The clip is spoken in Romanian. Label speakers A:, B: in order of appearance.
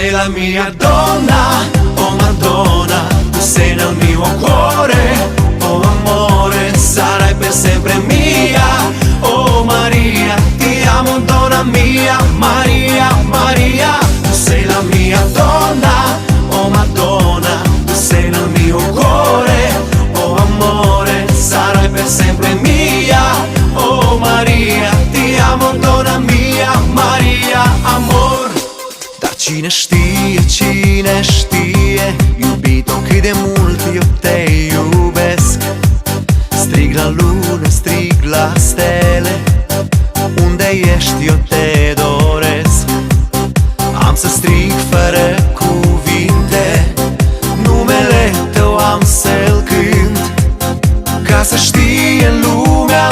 A: sei la mia donna, oh Madonna, tu sei nel mio cuore, oh amore, sarai per sempre mia, oh Maria, ti amo donna mia, Maria, Maria, tu sei la mia donna, oh Madonna, tu sei nel mio cuore, oh amore, sarai per sempre mia, oh Maria, ti amo donna mia, Maria, amor. Dar cine știe, iubito, cât de mult eu te iubesc. Strig la lună, strig la stele,